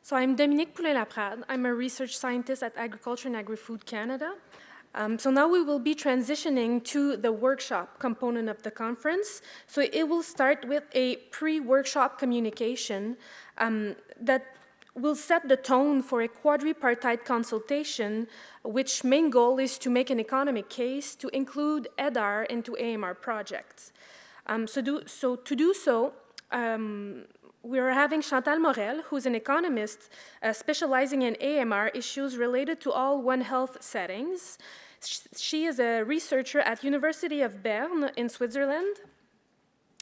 So I'm Dominique Poulin-Laprade. I'm a research scientist at Agriculture and Agri-Food Canada. So now we will be transitioning to the workshop component of the conference. So it will start with a pre-workshop communication that will set the tone for a quadripartite consultation, which main goal is to make an economic case to include EDAR into AMR projects. To do so, we are having Chantal Morel, who's an economist specializing in AMR issues related to all One Health settings. She is a researcher at University of Bern in Switzerland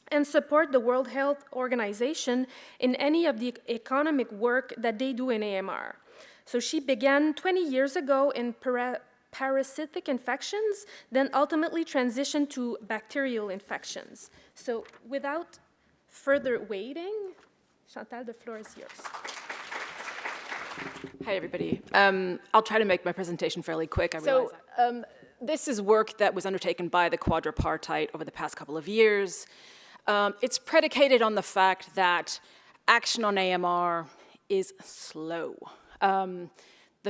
and support the World Health Organization in any of the economic work that they do in AMR. So she began 20 years ago in parasitic infections, then ultimately transitioned to bacterial infections. So without further waiting, Chantal, the floor is yours. Hi, everybody. I'll try to make my presentation fairly quick. I realize that. This is work that was undertaken by the Quadripartite over the past couple of years. It's predicated on the fact that action on AMR is slow. The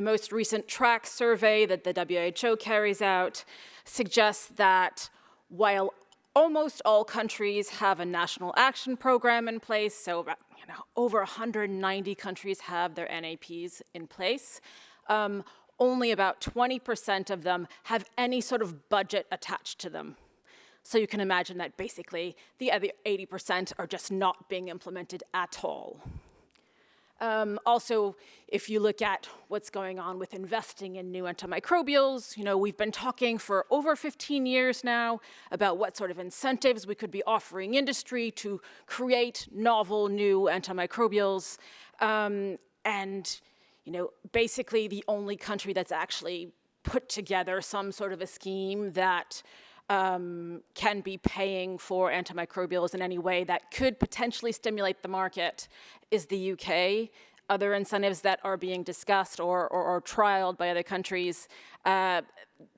most recent track survey that the WHO carries out suggests that while almost all countries have a national action program in place, so about, over 190 countries have their NAPs in place. Only about 20% of them have any sort of budget attached to them. So you can imagine that basically the other 80% are just not being implemented at all. Also, if you look at what's going on with investing in new antimicrobials, we've been talking for over 15 years now about what sort of incentives we could be offering industry to create novel new antimicrobials. Basically the only country that's actually put together some sort of a scheme that can be paying for antimicrobials in any way that could potentially stimulate the market is the UK. Other incentives that are being discussed or trialed by other countries,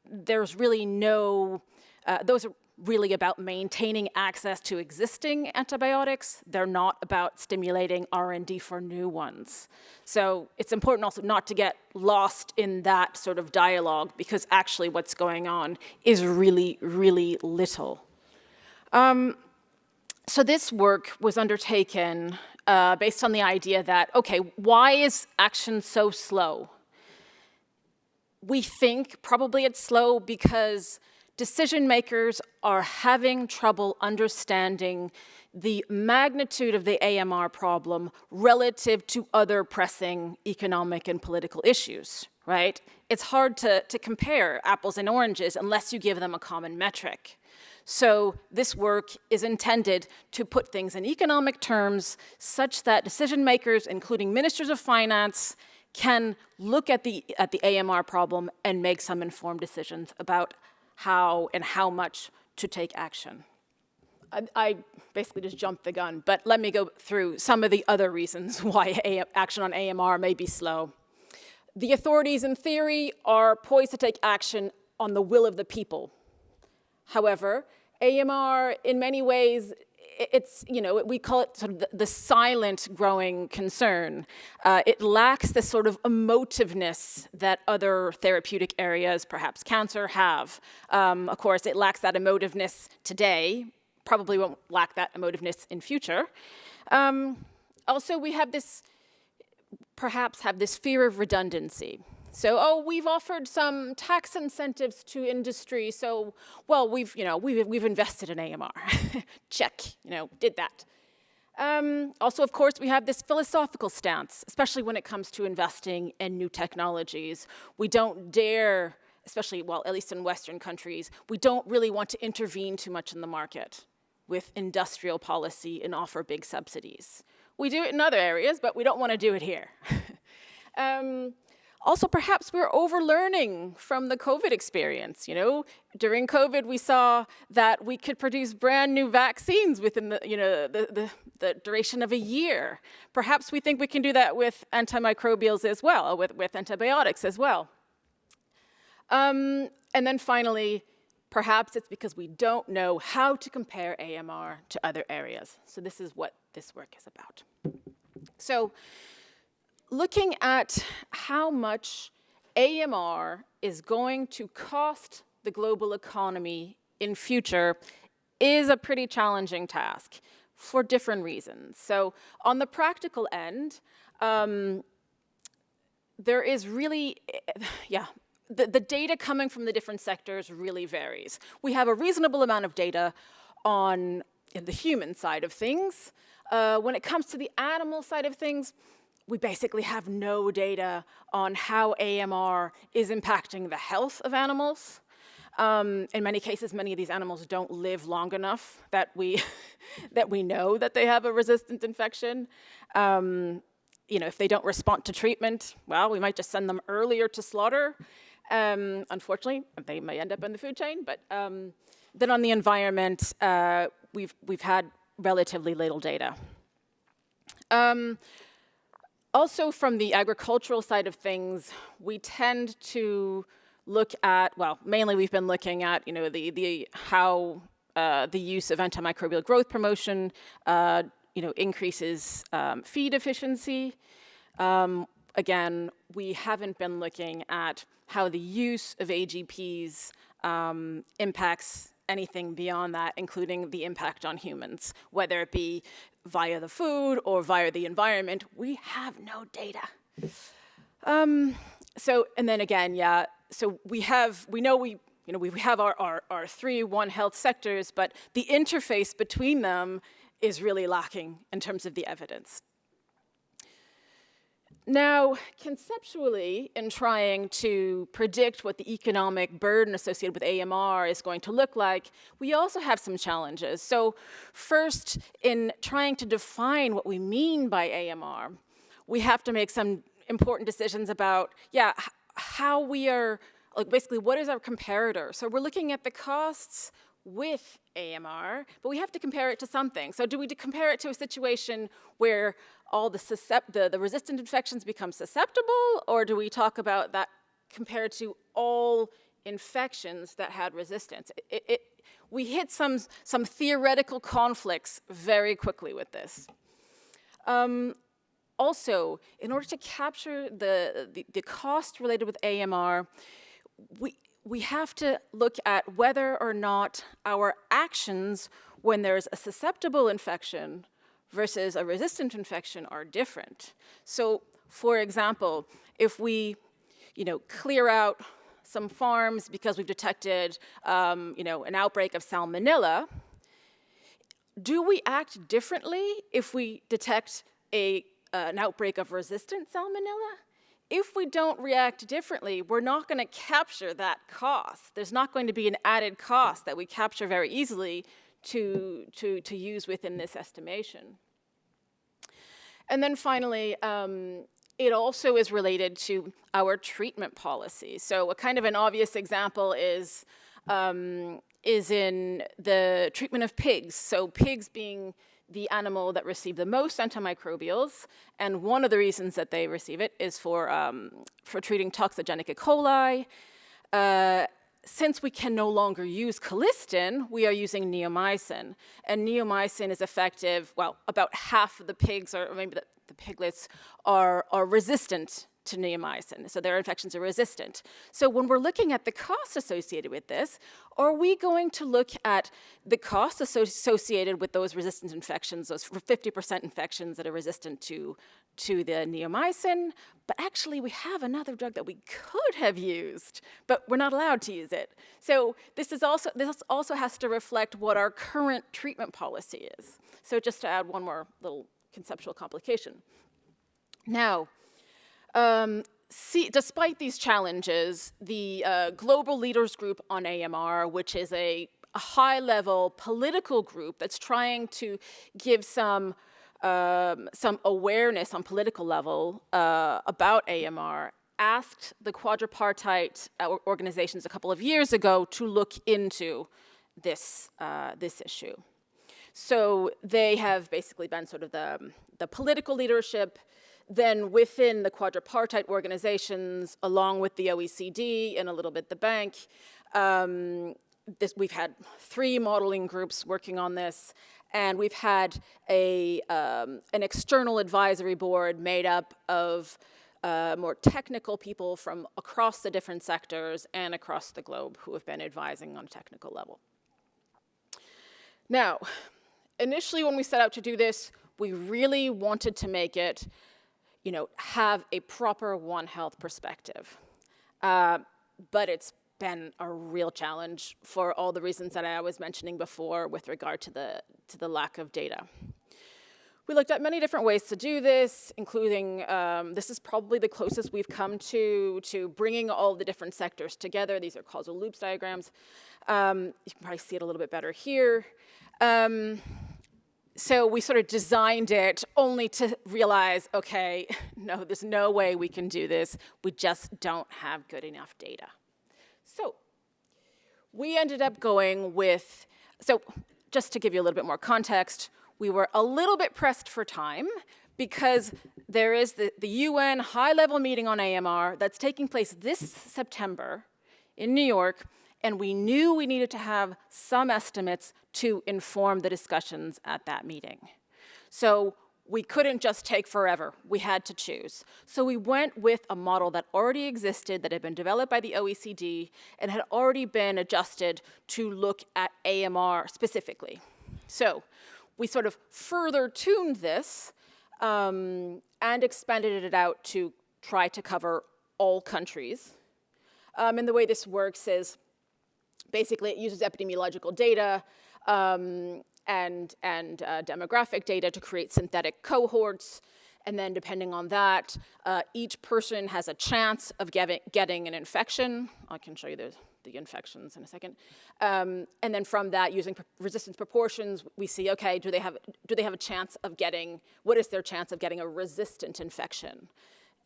there's really no, those are really about maintaining access to existing antibiotics. They're not about stimulating R&D for new ones. So it's important also not to get lost in that sort of dialogue, because actually what's going on is really, really little. So this work was undertaken based on the idea that, okay, why is action so slow? We think probably it's slow because decision makers are having trouble understanding the magnitude of the AMR problem relative to other pressing economic and political issues, right? It's hard to compare apples and oranges unless you give them a common metric. So this work is intended to put things in economic terms such that decision makers, including ministers of finance, can look at the AMR problem and make some informed decisions about how and how much to take action. I basically just jumped the gun, but let me go through some of the other reasons why action on AMR may be slow. The authorities, in theory, are poised to take action on the will of the people. However, AMR, in many ways, it's, we call it sort of the silent growing concern. It lacks the sort of emotiveness that other therapeutic areas, perhaps cancer, have. Of course, it lacks that emotiveness today, probably won't lack that emotiveness in future. Also, we have this, perhaps have this fear of redundancy. So, we've offered some tax incentives to industry, so, well, we've invested in AMR. Check, did that. Also, of course, we have this philosophical stance, especially when it comes to investing in new technologies. We don't dare, especially, well, at least in Western countries, we don't really want to intervene too much in the market with industrial policy and offer big subsidies. We do it in other areas, but we don't want to do it here. Also, perhaps we're overlearning from the COVID experience. During COVID, we saw that we could produce brand new vaccines within the duration of a year. Perhaps we think we can do that with antimicrobials as well, with antibiotics as well. And then finally, perhaps it's because we don't know how to compare AMR to other areas. So this is what this work is about. So looking at how much AMR is going to cost the global economy in future is a pretty challenging task for different reasons. So on the practical end, there is really, the data coming from the different sectors really varies. We have a reasonable amount of data on the human side of things. When it comes to the animal side of things, we basically have no data on how AMR is impacting the health of animals. In many cases, many of these animals don't live long enough that we, that we know that they have a resistant infection. If they don't respond to treatment, well, we might just send them earlier to slaughter. Unfortunately, they may end up in the food chain. But then on the environment, we've had relatively little data. Also, from the agricultural side of things, we tend to look at, well, mainly we've been looking at, how the use of antimicrobial growth promotion, increases feed efficiency. Again, we haven't been looking at how the use of AGPs impacts anything beyond that, including the impact on humans, whether it be via the food or via the environment. We have no data. And then again, so we have our three One Health sectors, but the interface between them is really lacking in terms of the evidence. Now, conceptually, in trying to predict what the economic burden associated with AMR is going to look like, we also have some challenges. So first, in trying to define what we mean by AMR, we have to make some important decisions about, how we are, basically, what is our comparator? So we're looking at the costs with AMR, but we have to compare it to something. So do we compare it to a situation where all the resistant infections become susceptible, or do we talk about that compared to all infections that had resistance? We hit some theoretical conflicts very quickly with this. Also, in order to capture the cost related with AMR, we have to look at whether or not our actions when there's a susceptible infection versus a resistant infection are different. So, for example, if we, clear out some farms because we've detected, an outbreak of salmonella, do we act differently if we detect an outbreak of resistant salmonella? If we don't react differently, we're not going to capture that cost. There's not going to be an added cost that we capture very easily to use within this estimation. And then finally, it also is related to our treatment policy. So a kind of an obvious example is in the treatment of pigs. So pigs being the animal that receive the most antimicrobials, and one of the reasons that they receive it is for treating toxigenic E. coli. Since we can no longer use colistin, we are using neomycin. And neomycin is effective, well, about half of the pigs, or maybe the piglets, are resistant to neomycin. So their infections are resistant. So when we're looking at the costs associated with this, are we going to look at the costs associated with those resistant infections, those 50% infections that are resistant to the neomycin? But actually, we have another drug that we could have used, but we're not allowed to use it. So this also has to reflect what our current treatment policy is. So just to add one more little conceptual complication. Now, despite these challenges, the Global Leaders Group on AMR, which is a high-level political group that's trying to give some awareness on political level about AMR, asked the Quadripartite organizations a couple of years ago to look into this issue. So they have basically been sort of the political leadership. Then within the Quadripartite organizations, along with the OECD and a little bit the bank, we've had 3 modeling groups working on this, And we've had an external advisory board made up of more technical people from across the different sectors and across the globe who have been advising on a technical level. Now, initially when we set out to do this, we really wanted to make it, have a proper One Health perspective. But it's been a real challenge for all the reasons that I was mentioning before with regard to the lack of data. We looked at many different ways to do this, including, this is probably the closest we've come to bringing all the different sectors together. These are causal loops diagrams. You can probably see it a little bit better here. So we sort of designed it only to realize, okay, no, there's no way we can do this. We just don't have good enough data. So we ended up going with, so just to give you a little bit more context, we were a little bit pressed for time because there is the UN high-level meeting on AMR that's taking place this September in New York, and we knew we needed to have some estimates to inform the discussions at that meeting. So we couldn't just take forever. We had to choose. So we went with a model that already existed, that had been developed by the OECD, and had already been adjusted to look at AMR specifically. So we sort of further tuned this and expanded it out to try to cover all countries. And the way this works is basically it uses epidemiological data and demographic data to create synthetic cohorts. And then depending on that, each person has a chance of getting an infection. I can show you the infections in a second. And then from that, using resistance proportions, we see, okay, do they have a chance of getting, what is their chance of getting a resistant infection?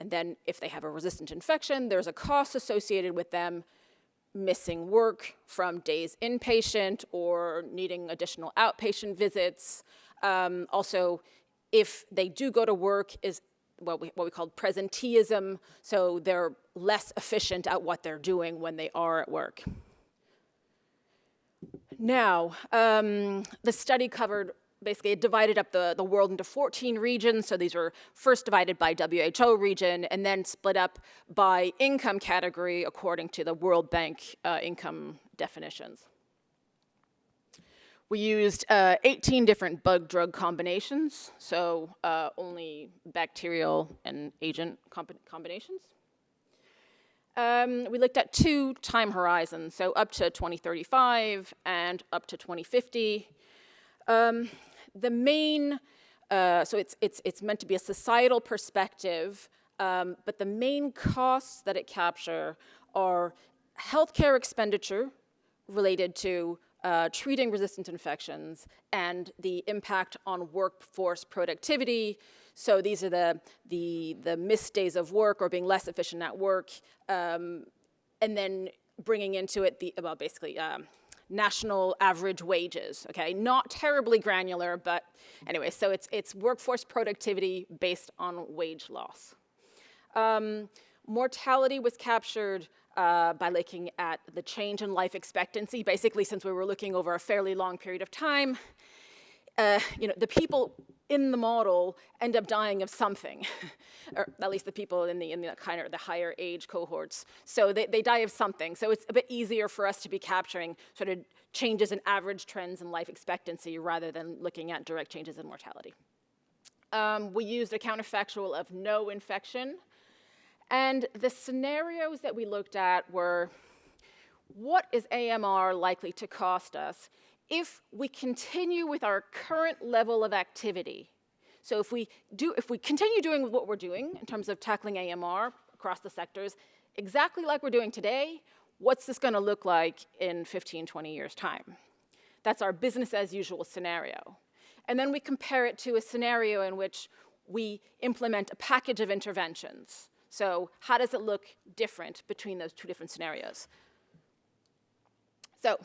And then if they have a resistant infection, there's a cost associated with them missing work from days inpatient or needing additional outpatient visits. Also, if they do go to work, is what we call presenteeism, so they're less efficient at what they're doing when they are at work. Now, the study covered, basically it divided up the world into 14 regions, so these were first divided by WHO region and then split up by income category according to the World Bank income definitions. We used 18 different bug-drug combinations, so only bacterial and agent combinations. We looked at 2 time horizons, so up to 2035 and up to 2050. The main, so it's meant to be a societal perspective, but the main costs that it captures are healthcare expenditure related to treating resistant infections and the impact on workforce productivity. So these are the missed days of work or being less efficient at work, and then bringing into it basically national average wages. Okay, not terribly granular, but anyway. So it's workforce productivity based on wage loss. Mortality was captured by looking at the change in life expectancy. Basically, since we were looking over a fairly long period of time, the people in the model end up dying of something, or at least the people in the kind of the higher age cohorts. So they die of something. So it's a bit easier for us to be capturing sort of changes in average trends in life expectancy rather than looking at direct changes in mortality. We used a counterfactual of no infection. And the scenarios that we looked at were, what is AMR likely to cost us if we continue with our current level of activity? So if we continue doing what we're doing in terms of tackling AMR across the sectors, exactly like we're doing today, what's this going to look like in 15, 20 years' time? That's our business as usual scenario. And then we compare it to a scenario in which we implement a package of interventions. So how does it look different between those 2 different scenarios? So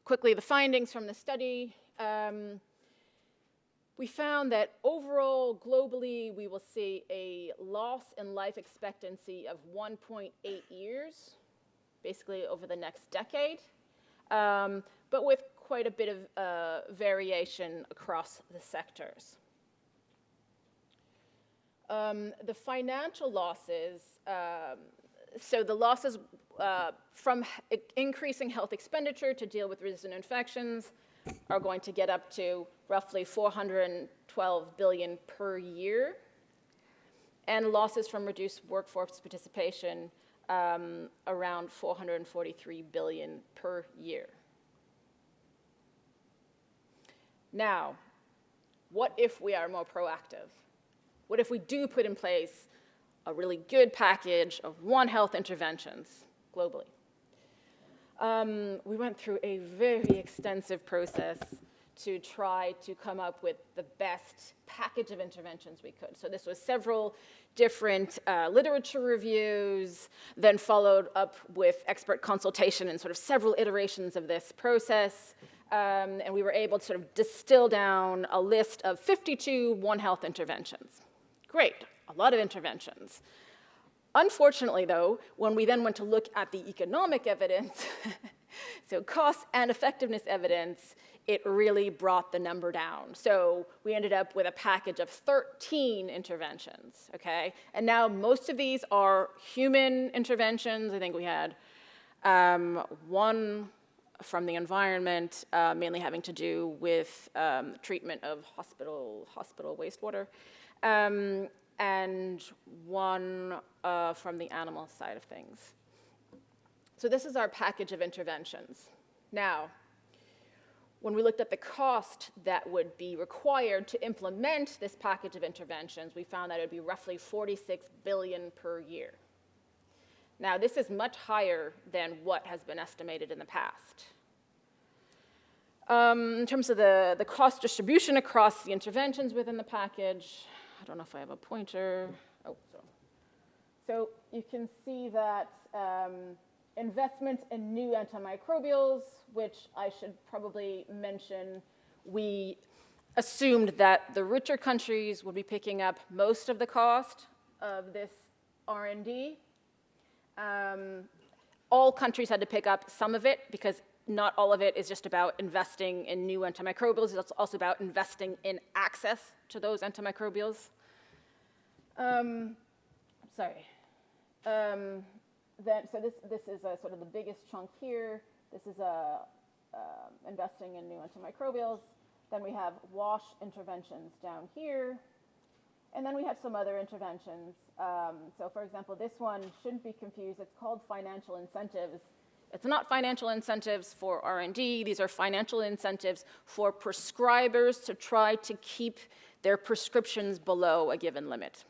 quickly, the findings from the study. We found that overall, globally, we will see a loss in life expectancy of 1.8 years, basically over the next decade. But with quite a bit of variation across the sectors. The financial losses, so the losses from increasing health expenditure to deal with resistant infections are going to get up to roughly $412 billion per year, and losses from reduced workforce participation around $443 billion per year. Now, what if we are more proactive? What if we do put in place a really good package of One Health interventions globally? We went through a very extensive process to try to come up with the best package of interventions we could. So this was several different literature reviews, then followed up with expert consultation and sort of several iterations of this process. And we were able to sort of distill down a list of 52 One Health interventions. Great, a lot of interventions. Unfortunately, though, when we then went to look at the economic evidence, so cost and effectiveness evidence, it really brought the number down. So we ended up with a package of 13 interventions, okay? And now most of these are human interventions. I think we had one from the environment, mainly having to do with treatment of hospital wastewater, and one from the animal side of things. So this is our package of interventions. Now, when we looked at the cost that would be required to implement this package of interventions, we found that it would be roughly $46 billion per year. Now, this is much higher than what has been estimated in the past. In terms of the cost distribution across the interventions within the package, I don't know if I have a pointer. Oh, so you can see that investment in new antimicrobials, which I should probably mention, we assumed that the richer countries would be picking up most of the cost of this R&D. All countries had to pick up some of it because not all of it is just about investing in new antimicrobials. It's also about investing in access to those antimicrobials. So this is sort of the biggest chunk here. This is investing in new antimicrobials. Then we have wash interventions down here. And then we have some other interventions. So for example, this one shouldn't be confused. It's called financial incentives. It's not financial incentives for R&D. These are financial incentives for prescribers to try to keep their prescriptions below a given limit.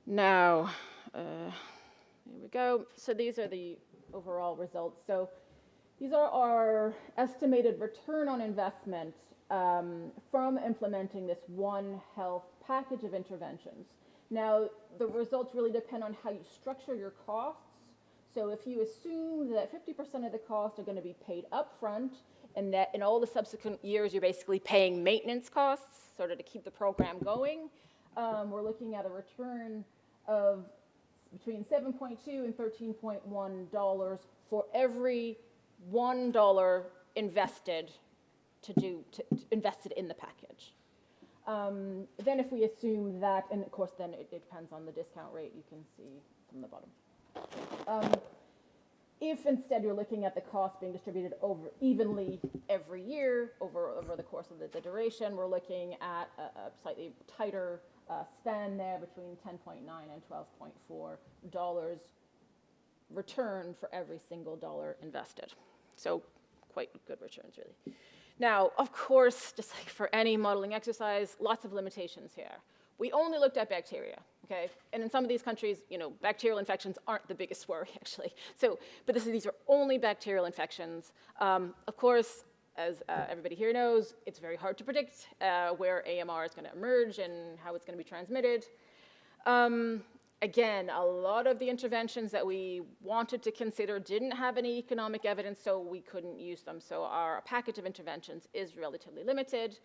Now, here we go. So these are the overall results. So these are our estimated return on investment from implementing this One Health package of interventions. Now, the results really depend on how you structure your costs. So if you assume that 50% of the costs are going to be paid up front, and that in all the subsequent years you're basically paying maintenance costs sort of to keep the program going, we're looking at a return of between $7.2 and $13.1 for every $1 invested invested in the package. Then if we assume that, and of course then it depends on the discount rate, you can see from the bottom. If instead you're looking at the cost being distributed over evenly every year over the course of the duration, we're looking at a slightly tighter span there between $10.9 and $12.4 return for every single dollar invested. So quite good returns, really. Now, of course, just like for any modeling exercise, lots of limitations here. We only looked at bacteria, okay? And in some of these countries, bacterial infections aren't the biggest worry, actually. So, but these are only bacterial infections. Of course, as everybody here knows, it's very hard to predict where AMR is going to emerge and how it's going to be transmitted. Again, a lot of the interventions that we wanted to consider didn't have any economic evidence, so we couldn't use them. So our package of interventions is relatively limited.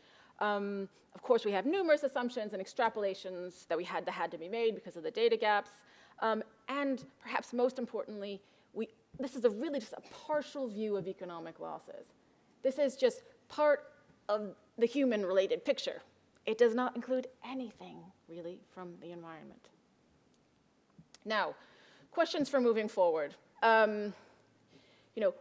Of course, we have numerous assumptions and extrapolations that had to be made because of the data gaps. And perhaps most importantly, we this is really just a partial view of economic losses. This is just part of the human-related picture. It does not include anything, really, from the environment. Now, questions for moving forward.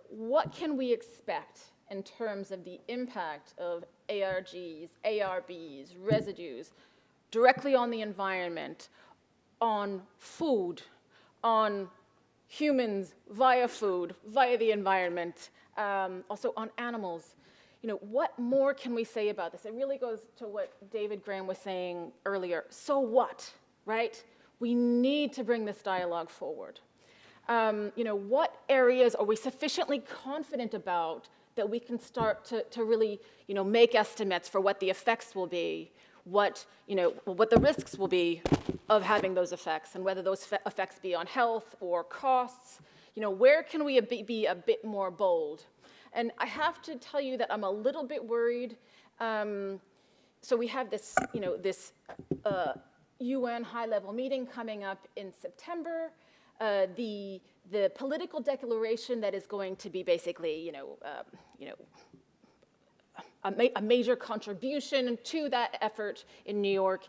What can we expect in terms of the impact of ARGs, ARBs, residues, directly on the environment, on food, on humans via food, via the environment, also on animals? What more can we say about this? It really goes to what David Graham was saying earlier. So what, right? We need to bring this dialogue forward. What areas are we sufficiently confident about that we can start to really, make estimates for what the effects will be, what the risks will be of having those effects, and whether those effects be on health or costs? Where can we be a bit more bold? And I have to tell you that I'm a little bit worried. So we have this, this UN high-level meeting coming up in September. The political declaration that is going to be basically, a major contribution to that effort in New York,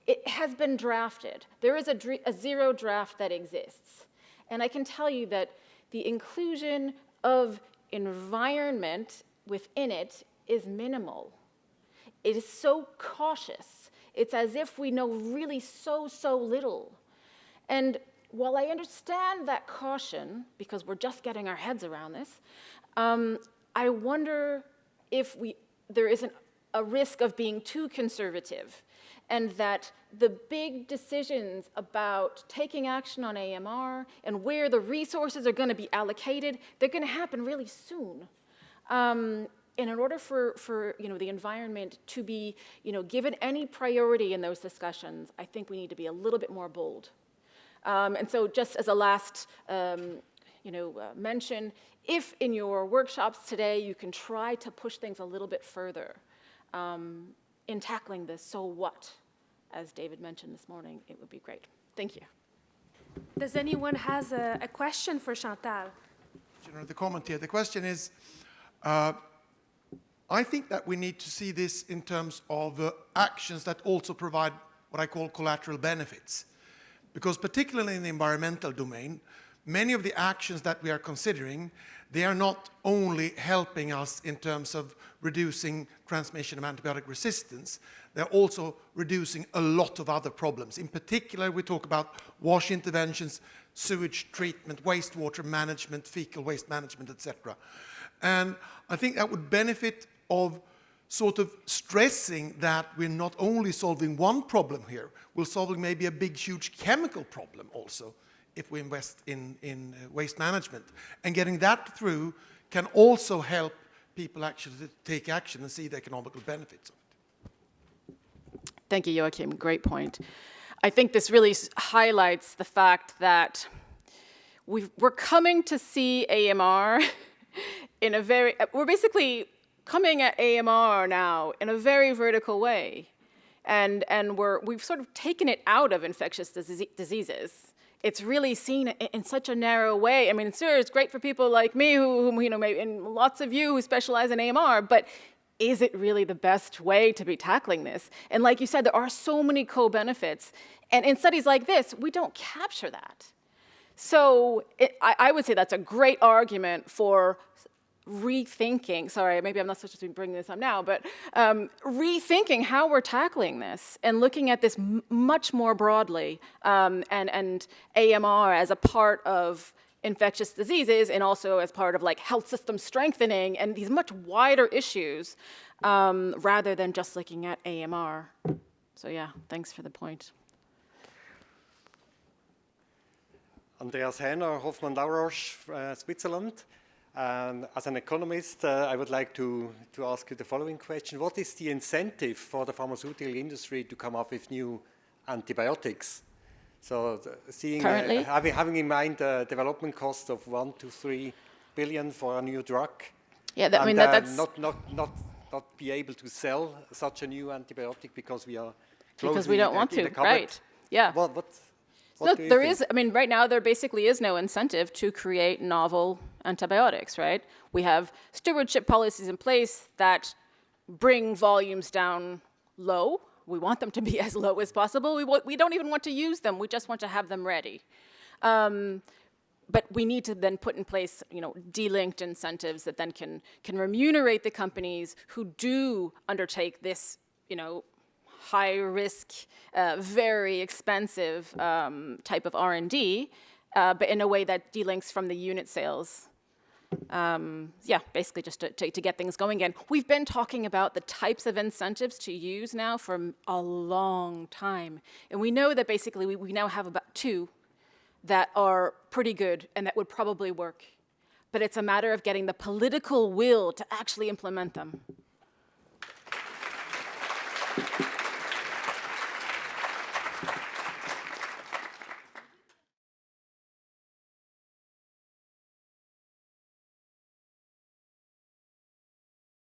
it has been drafted. There is a zero draft that exists. And I can tell you that the inclusion of environment within it is minimal. It is so cautious. It's as if we know really so little. And while I understand that caution, because we're just getting our heads around this, I wonder if there isn't a risk of being too conservative, and that the big decisions about taking action on AMR and where the resources are going to be allocated, they're going to happen really soon. And in order for the environment to be given any priority in those discussions, I think we need to be a little bit more bold. And so just as a last mention, if in your workshops today you can try to push things a little bit further in tackling this so what, as David mentioned this morning, it would be great. Thank you. Does anyone has a question for Chantal? The comment here. The question is, I think that we need to see this in terms of actions that also provide what I call collateral benefits. Because particularly in the environmental domain, many of the actions that we are considering, they are not only helping us in terms of reducing transmission of antibiotic resistance, they're also reducing a lot of other problems. In particular, we talk about wash interventions, sewage treatment, wastewater management, fecal waste management, etc. And I think that would benefit of sort of stressing that we're not only solving one problem here, we're solving maybe a big, huge chemical problem also if we invest in waste management. And getting that through can also help people actually take action and see the economical benefits of it. Thank you, Joachim. Great point. I think this really highlights the fact that we're coming to see AMR in a very, we're basically coming at AMR now in a very vertical way. And we've sort of taken it out of infectious diseases. It's really seen in such a narrow way. I mean, sure, it's great for people like me, who maybe, and lots of you who specialize in AMR, but is it really the best way to be tackling this? And like you said, there are so many co-benefits. And in studies like this, we don't capture that. So I would say that's a great argument for rethinking, sorry, maybe I'm not supposed to be bringing this up now, but rethinking how we're tackling this and looking at this much more broadly, and AMR as a part of infectious diseases and also as part of like health system strengthening and these much wider issues rather than just looking at AMR. So yeah, thanks for the point. Andreas Hähner, Hoffmann La Roche, Switzerland. As an economist, I would like to ask you the following question. What is the incentive for the pharmaceutical industry to come up with new antibiotics? So having in mind the development cost of 1 to 3 billion for a new drug. Yeah, I mean, that's not be able to sell such a new antibiotic because we are because we don't want to, right? Yeah. What do you there think? is, I mean, right now there basically is no incentive to create novel antibiotics, right? We have stewardship policies in place that bring volumes down low. We want them to be as low as possible. We don't even want to use them. We just want to have them ready. But we need to then put in place, delinked incentives that then can remunerate the companies who do undertake this, high risk, very expensive type of R&D, but in a way that delinks from the unit sales. Basically just to get things going again. We've been talking about the types of incentives to use now for a long time. And we know that basically we now have about 2 that are pretty good and that would probably work. But it's a matter of getting the political will to actually implement them.